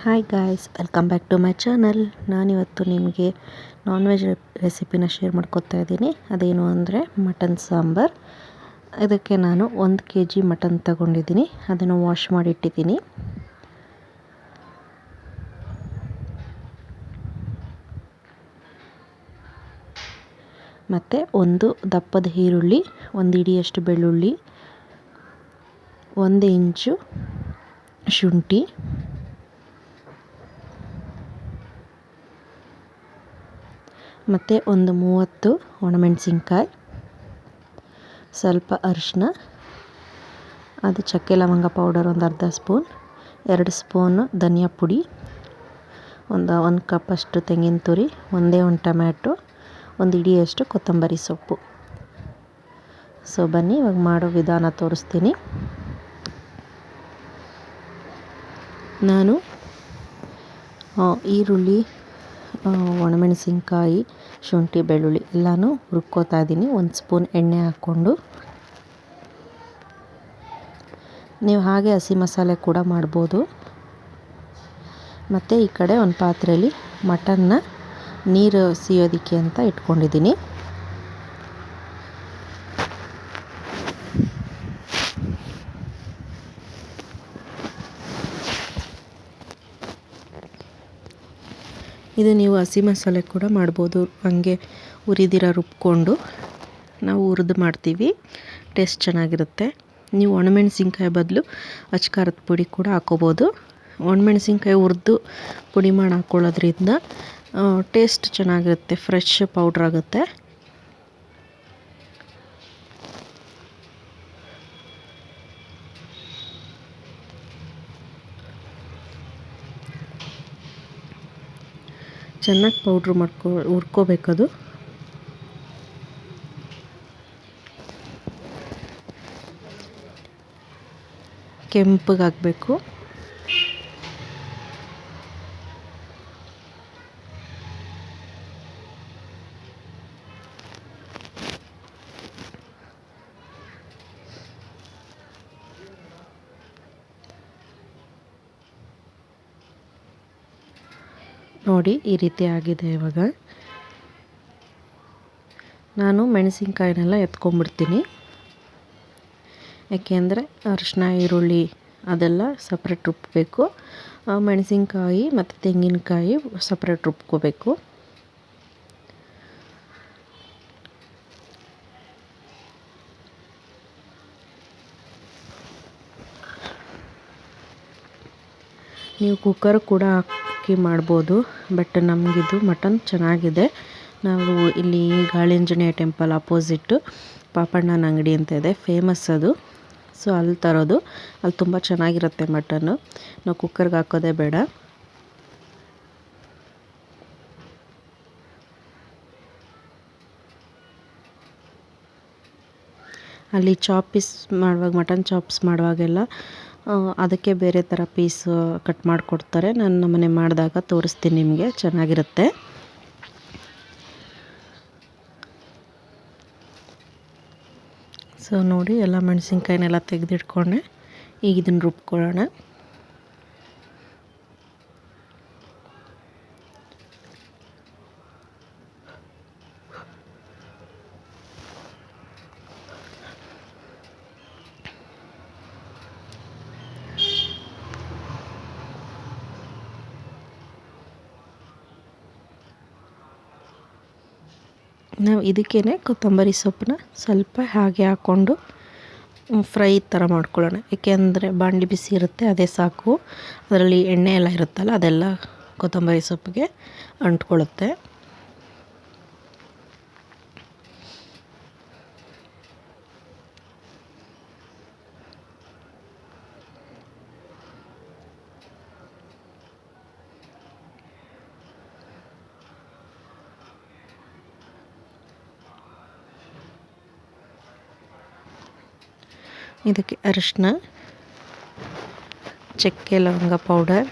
Hi guys, welcome back to my channel. ನಾನಿವತ್ತು ನಿಮಗೆ non veg ರೆಸಿಪಿನ ಶೇರ್ ಮಾಡ್ಕೊತಾ ಇದ್ದೀನಿ. ಅದೇನು ಅಂದರೆ ಮಟನ್ ಸಾಂಬಾರ್. ಇದಕ್ಕೆ ನಾನು 1 kg ಮಟನ್ ತಗೊಂಡಿದ್ದೀನಿ. ಅದನ್ನು ವಾಶ್ ಮಾಡಿ ಇಟ್ಟಿದ್ದೀನಿ. ಮತ್ತು ಒಂದು ದಪ್ಪದ ಈರುಳ್ಳಿ, 1 ಹಿಡಿಯಷ್ಟು ಬೆಳ್ಳುಳ್ಳಿ, 1 ಇಂಚು ಶುಂಠಿ, ಮತ್ತು ಒಂದು 30 ಒಣಮೆಣಸಿನ್ಕಾಯಿ, ಸ್ವಲ್ಪ ಅರಿಶಿನ, ಅದು ಚಕ್ಕೆ ಲವಂಗ ಪೌಡರ್ ಒಂದು ಅರ್ಧ ಸ್ಪೂನ್, 2 ಸ್ಪೂನ್ ಧನಿಯಾ ಪುಡಿ, ಒಂದು ಕಪ್ಪಷ್ಟು ತೆಂಗಿನ ತುರಿ, ಒಂದೇ ಒಂದು ಟೊಮ್ಯಾಟೊ, 1 ಹಿಡಿಯಷ್ಟು ಕೊತ್ತಂಬರಿ ಸೊಪ್ಪು. ಸೊ ಬನ್ನಿ ಇವಾಗ ಮಾಡೋ ವಿಧಾನ ತೋರಿಸ್ತೀನಿ. ನಾನು ಈರುಳ್ಳಿ, ಒಣಮೆಣಸಿನ್ಕಾಯಿ, ಶುಂಠಿ, ಬೆಳ್ಳುಳ್ಳಿ ಎಲ್ಲನೂ ಹುರ್ಕೋತಾ ಇದ್ದೀನಿ. 1 ಸ್ಪೂನ್ ಎಣ್ಣೆ ಹಾಕ್ಕೊಂಡು. ನೀವು ಹಾಗೆ ಹಸಿ ಮಸಾಲೆ ಕೂಡ ಮಾಡ್ಬೋದು. ಮತ್ತು ಈ ಕಡೆ ಒಂದು ಪಾತ್ರೆಯಲ್ಲಿ ಮಟನ್ನ ನೀರು ಸಿಯೋದಕ್ಕೆ ಅಂತ ಇಟ್ಕೊಂಡಿದ್ದೀನಿ. ಇದು ನೀವು ಹಸಿ ಮಸಾಲೆ ಕೂಡ ಮಾಡ್ಬೋದು. ಹಾಗೆ ಹುರಿದಿರ ರುಬ್ಕೊಂಡು ನಾವು ಹುರಿದು ಮಾಡ್ತೀವಿ, ಟೇಸ್ಟ್ ಚೆನ್ನಾಗಿರುತ್ತೆ. ನೀವು ಒಣಮೆಣಸಿನ್ಕಾಯಿ ಬದಲು ಅಚ್ಕಾರದ ಪುಡಿ ಕೂಡ ಹಾಕ್ಕೋಬೋದು. ಒಣಮೆಣಸಿನ್ಕಾಯಿ ಹುರಿದು ಪುಡಿ ಮಾಡಿ ಹಾಕ್ಕೊಳ್ಳೋದ್ರಿಂದ ಟೇಸ್ಟ್ ಚೆನ್ನಾಗಿರುತ್ತೆ, ಫ್ರೆಶ್ ಪೌಡ್ರ್ ಆಗುತ್ತೆ. ಚೆನ್ನಾಗಿ ಪೌಡ್ರ್ ಹುರ್ಕೋಬೇಕದು. ಕೆಂಪಗಾಗಬೇಕು. ನೋಡಿ ಈ ರೀತಿ ಆಗಿದೆ. ಇವಾಗ ನಾನು ಮೆಣಸಿನ್ಕಾಯಿನೆಲ್ಲ ಎತ್ಕೊಂಡ್ಬಿಡ್ತೀನಿ. ಯಾಕೆಂದರೆ ಅರಿಶಿನ, ಈರುಳ್ಳಿ ಅದೆಲ್ಲ ಸಪ್ರೇಟ್ ರುಬ್ಬೇಕು. ಮೆಣಸಿನ್ಕಾಯಿ ಮತ್ತು ತೆಂಗಿನಕಾಯಿ ಸಪ್ರೇಟ್ ರುಬ್ಕೋಬೇಕು. ನೀವು ಕುಕ್ಕರ್ ಕೂಡ ಹಾಕಿ ಮಾಡ್ಬೋದು. ಬಟ್ ನಮಗಿದು ಮಟನ್ ಚೆನ್ನಾಗಿದೆ. ನಾವು ಇಲ್ಲಿ ಗಾಳಿಂಜನೇಯ ಟೆಂಪಲ್ ಅಪೋಸಿಟ್ಟು ಪಾಪಣ್ಣನ ಅಂಗಡಿ ಅಂತ ಇದೆ, ಫೇಮಸ್ ಅದು. ಸೊ ಅಲ್ಲಿ ತರೋದು. ಅಲ್ಲಿ ತುಂಬ ಚೆನ್ನಾಗಿರುತ್ತೆ ಮಟನ್ನು. ನಾವು ಕುಕ್ಕರ್ಗೆ ಹಾಕೋದೇ ಬೇಡ. ಅಲ್ಲಿ ಮಟನ್ ಚಾಪ್ಸ್ ಮಾಡುವಾಗೆಲ್ಲ ಅದಕ್ಕೆ ಬೇರೆ ಥರ ಪೀಸ್ ಕಟ್ ಮಾಡಿಕೊಡ್ತಾರೆ. ನಾನು ನಮ್ಮನೆ ಮಾಡಿದಾಗ ತೋರಿಸ್ತೀನಿ ನಿಮಗೆ, ಚೆನ್ನಾಗಿರುತ್ತೆ. ಸೊ ನೋಡಿ ಎಲ್ಲ ಮೆಣಸಿನ್ಕಾಯಿನೆಲ್ಲ ತೆಗೆದಿಟ್ಕೊಂಡೆ. ಈಗ ಇದನ್ನು ರುಬ್ಕೊಳ್ಳೋಣ. ನಾವು ಇದಕ್ಕೇ ಕೊತ್ತಂಬರಿ ಸೊಪ್ಪನ್ನ ಸ್ವಲ್ಪ ಹಾಗೆ ಹಾಕ್ಕೊಂಡು ಫ್ರೈ ಥರ ಮಾಡ್ಕೊಳ್ಳೋಣ. ಏಕೆಂದರೆ ಬಾಣಲಿ ಬಿಸಿ ಇರುತ್ತೆ, ಅದೇ ಸಾಕು. ಅದರಲ್ಲಿ ಎಣ್ಣೆ ಎಲ್ಲ ಇರುತ್ತಲ್ಲ, ಅದೆಲ್ಲ ಕೊತ್ತಂಬರಿ ಸೊಪ್ಪಿಗೆ ಅಂಟ್ಕೊಳ್ಳುತ್ತೆ. ಇದಕ್ಕೆ ಅರಿಶಿನ, ಚಕ್ಕೆ ಲವಂಗ ಪೌಡರ್,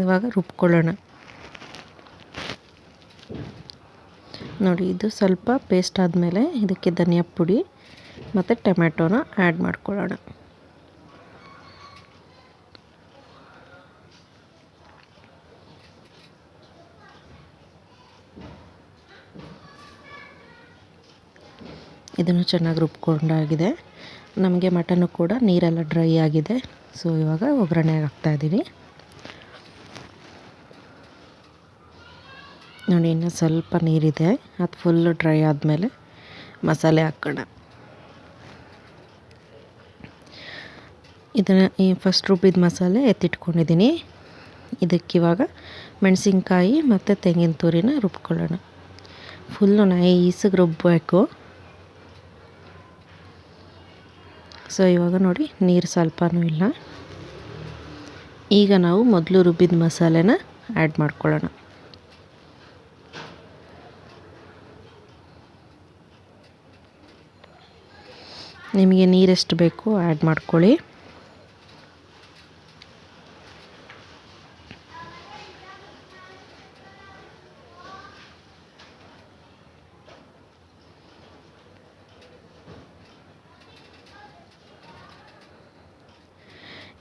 ಇವಾಗ ರುಬ್ಕೊಳ್ಳೋಣ. ನೋಡಿ ಇದು ಸ್ವಲ್ಪ ಪೇಸ್ಟ್ ಆದಮೇಲೆ ಇದಕ್ಕೆ ಧನಿಯಾ ಪುಡಿ ಮತ್ತು ಟೊಮೆಟೊನ ಆ್ಯಡ್ ಮಾಡ್ಕೊಳ್ಳೋಣ. ಇದನ್ನು ಚೆನ್ನಾಗಿ ರುಬ್ಕೊಂಡಾಗಿದೆ. ನಮಗೆ ಮಟನ್ನು ಕೂಡ ನೀರೆಲ್ಲ ಡ್ರೈ ಆಗಿದೆ. ಸೊ ಇವಾಗ ಒಗ್ಗರಣೆ ಹಾಕ್ತಾಯಿದ್ದೀನಿ. ನೋಡಿ, ಇನ್ನೂ ಸ್ವಲ್ಪ ನೀರಿದೆ. ಅದು ಫುಲ್ಲು ಡ್ರೈ ಆದಮೇಲೆ ಮಸಾಲೆ ಹಾಕೋಣ. ಇದನ್ನು ಫಸ್ಟ್ ರುಬ್ಬಿದ ಮಸಾಲೆ ಎತ್ತಿಟ್ಕೊಂಡಿದ್ದೀನಿ. ಇದಕ್ಕಿವಾಗ ಮೆಣಸಿನ್ಕಾಯಿ ಮತ್ತು ತೆಂಗಿನ ತುರಿನ ರುಬ್ಕೊಳ್ಳೋಣ. ಫುಲ್ಲು ನೈಸಾಗಿ ರುಬ್ಬಬೇಕು. ಸೊ ಇವಾಗ ನೋಡಿ, ನೀರು ಸ್ವಲ್ಪನೂ ಇಲ್ಲ. ಈಗ ನಾವು ಮೊದಲು ರುಬ್ಬಿದ ಮಸಾಲೆನ ಆ್ಯಡ್ ಮಾಡ್ಕೊಳ್ಳೋಣ. ನಿಮಗೆ ನೀರೆಷ್ಟು ಬೇಕೋ ಆ್ಯಡ್ ಮಾಡ್ಕೊಳ್ಳಿ.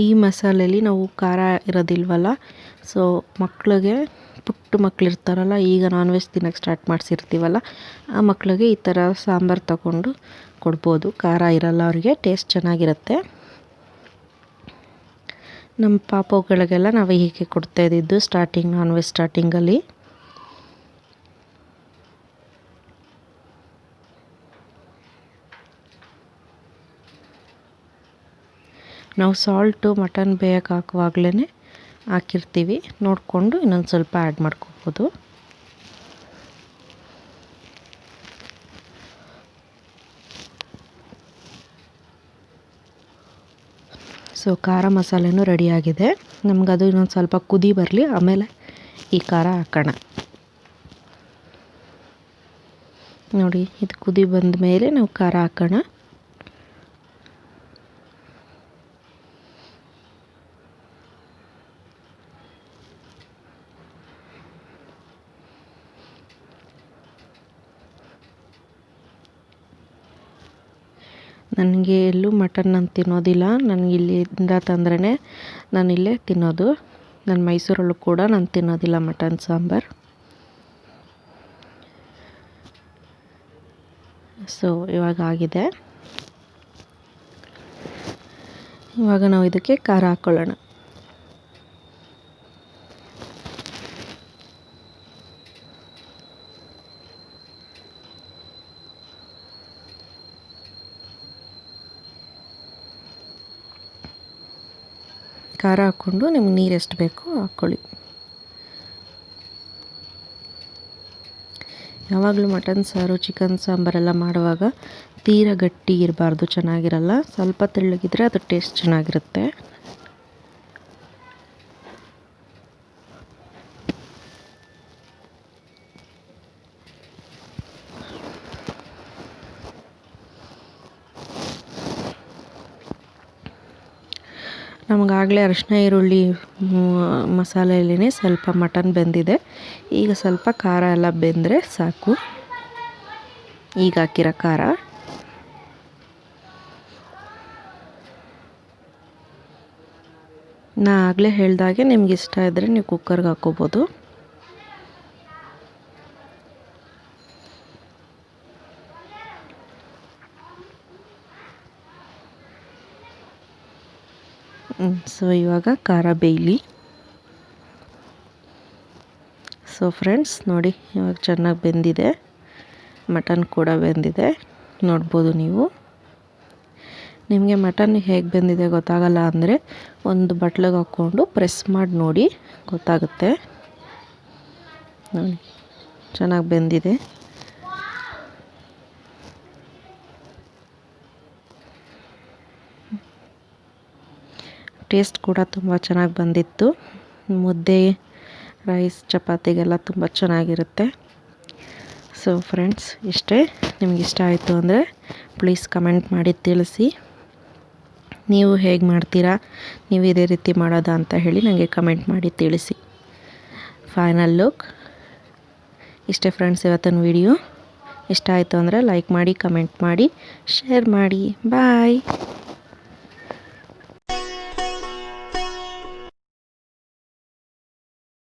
ಈ ಮಸಾಲೆಯಲ್ಲಿ ನಾವು ಖಾರ ಇರೋದಿಲ್ವಲ್ಲ, ಸೊ ಮಕ್ಕಳಿಗೆ, ಪುಟ್ಟ ಮಕ್ಕಳಿರ್ತಾರಲ್ಲ, ಈಗ ನಾನ್ ವೆಜ್ ತಿನ್ನೋಕ್ಕೆ ಸ್ಟಾರ್ಟ್ ಮಾಡಿಸಿರ್ತೀವಲ್ಲ, ಆ ಮಕ್ಕಳಿಗೆ ಈ ಥರ ಸಾಂಬಾರು ತಗೊಂಡು ಕೊಡ್ಬೋದು. ಖಾರ ಇರಲ್ಲ ಅವರಿಗೆ, ಟೇಸ್ಟ್ ಚೆನ್ನಾಗಿರುತ್ತೆ. ನಮ್ಮ ಪಾಪುಗಳಿಗೆಲ್ಲ ನಾವು ಹೀಗೆ ಕೊಡ್ತಾಯಿದ್ದು ಸ್ಟಾರ್ಟಿಂಗ್, ನಾನ್ ವೆಜ್ ಸ್ಟಾರ್ಟಿಂಗಲ್ಲಿ. ನಾವು ಸಾಲ್ಟು ಮಟನ್ ಬೇಯಕ್ಕೆ ಹಾಕುವಾಗಲೇ ಹಾಕಿರ್ತೀವಿ. ನೋಡಿಕೊಂಡು ಇನ್ನೊಂದು ಸ್ವಲ್ಪ ಆ್ಯಡ್ ಮಾಡ್ಕೋಬೋದು. ಸೊ ಖಾರ ಮಸಾಲೆನೂ ರೆಡಿಯಾಗಿದೆ. ನಮಗದು ಇನ್ನೊಂದು ಸ್ವಲ್ಪ ಕುದಿ ಬರಲಿ, ಆಮೇಲೆ ಈ ಖಾರ ಹಾಕೋಣ. ನೋಡಿ, ಇದು ಕುದಿ ಬಂದ ಮೇಲೆ ನಾವು ಖಾರ ಹಾಕೋಣ. ನನಗೆ ಎಲ್ಲೂ ಮಟನ್ ನಾನು ತಿನ್ನೋದಿಲ್ಲ. ನನಗೆ ಇಲ್ಲಿಂದ ತಂದ್ರೇ ನಾನಿಲ್ಲೇ ತಿನ್ನೋದು. ನನ್ನ ಮೈಸೂರಲ್ಲೂ ಕೂಡ ನಾನು ತಿನ್ನೋದಿಲ್ಲ ಮಟನ್ ಸಾಂಬಾರು. ಸೊ ಇವಾಗ ಆಗಿದೆ. ಇವಾಗ ನಾವು ಇದಕ್ಕೆ ಖಾರ ಹಾಕ್ಕೊಳ್ಳೋಣ. ಖಾರ ಹಾಕ್ಕೊಂಡು ನಿಮ್ಗೆ ನೀರು ಎಷ್ಟು ಬೇಕೋ ಹಾಕ್ಕೊಳ್ಳಿ. ಯಾವಾಗಲೂ ಮಟನ್ ಸಾರು, ಚಿಕನ್ ಸಾಂಬಾರೆಲ್ಲ ಮಾಡುವಾಗ ತೀರಾ ಗಟ್ಟಿ ಇರಬಾರ್ದು, ಚೆನ್ನಾಗಿರಲ್ಲ. ಸ್ವಲ್ಪ ತೆಳ್ಳಗಿದ್ರೆ ಅದು ಟೇಸ್ಟ್ ಚೆನ್ನಾಗಿರುತ್ತೆ. ನಮಗಾಗಲೇ ಅರಿಶಿನ ಈರುಳ್ಳಿ ಮಸಾಲೆಯಲ್ಲೇ ಸ್ವಲ್ಪ ಮಟನ್ ಬೆಂದಿದೆ. ಈಗ ಸ್ವಲ್ಪ ಖಾರ ಎಲ್ಲ ಬೆಂದರೆ ಸಾಕು. ಈಗ ಹಾಕಿರೋ ಖಾರ ನಾ ಆಗಲೇ ಹೇಳ್ದಾಗೆ ನಿಮ್ಗೆ ಇಷ್ಟ ಇದ್ದರೆ ನೀವು ಕುಕ್ಕರ್ಗೆ ಹಾಕ್ಕೋಬೋದು. ಸೊ ಇವಾಗ ಖಾರ ಬೇಯಲಿ. ಸೊ ಫ್ರೆಂಡ್ಸ್ ನೋಡಿ, ಇವಾಗ ಚೆನ್ನಾಗಿ ಬೆಂದಿದೆ. ಮಟನ್ ಕೂಡ ಬೆಂದಿದೆ, ನೋಡ್ಬೋದು ನೀವು. ನಿಮಗೆ ಮಟನ್ ಹೇಗೆ ಬೆಂದಿದೆ ಗೊತ್ತಾಗಲ್ಲ ಅಂದರೆ ಒಂದು ಬಟ್ಲಿಗೆ ಹಾಕ್ಕೊಂಡು ಪ್ರೆಸ್ ಮಾಡಿ ನೋಡಿ, ಗೊತ್ತಾಗುತ್ತೆ. ನೋಡಿ, ಚೆನ್ನಾಗಿ ಬೆಂದಿದೆ. ಟೇಸ್ಟ್ ಕೂಡ ತುಂಬ ಚೆನ್ನಾಗಿ ಬಂದಿತ್ತು. ಮುದ್ದೆ, ರೈಸ್, ಚಪಾತಿಗೆಲ್ಲ ತುಂಬ ಚೆನ್ನಾಗಿರುತ್ತೆ. ಸೊ ಫ್ರೆಂಡ್ಸ್, ಇಷ್ಟೇ. ನಿಮ್ಗೆ ಇಷ್ಟ ಆಯಿತು ಅಂದರೆ ಪ್ಲೀಸ್ ಕಮೆಂಟ್ ಮಾಡಿ ತಿಳಿಸಿ. ನೀವು ಹೇಗೆ ಮಾಡ್ತೀರಾ, ನೀವು ಇದೇ ರೀತಿ ಮಾಡೋದಾ ಅಂತ ಹೇಳಿ ನನಗೆ ಕಮೆಂಟ್ ಮಾಡಿ ತಿಳಿಸಿ. ಫೈನಲ್ ಲುಕ್ ಇಷ್ಟೇ ಫ್ರೆಂಡ್ಸ್. ಇವತ್ತಿನ ವಿಡಿಯೋ ಇಷ್ಟ ಆಯಿತು ಅಂದರೆ ಲೈಕ್ ಮಾಡಿ, ಕಮೆಂಟ್ ಮಾಡಿ, ಶೇರ್ ಮಾಡಿ. ಬಾಯ್.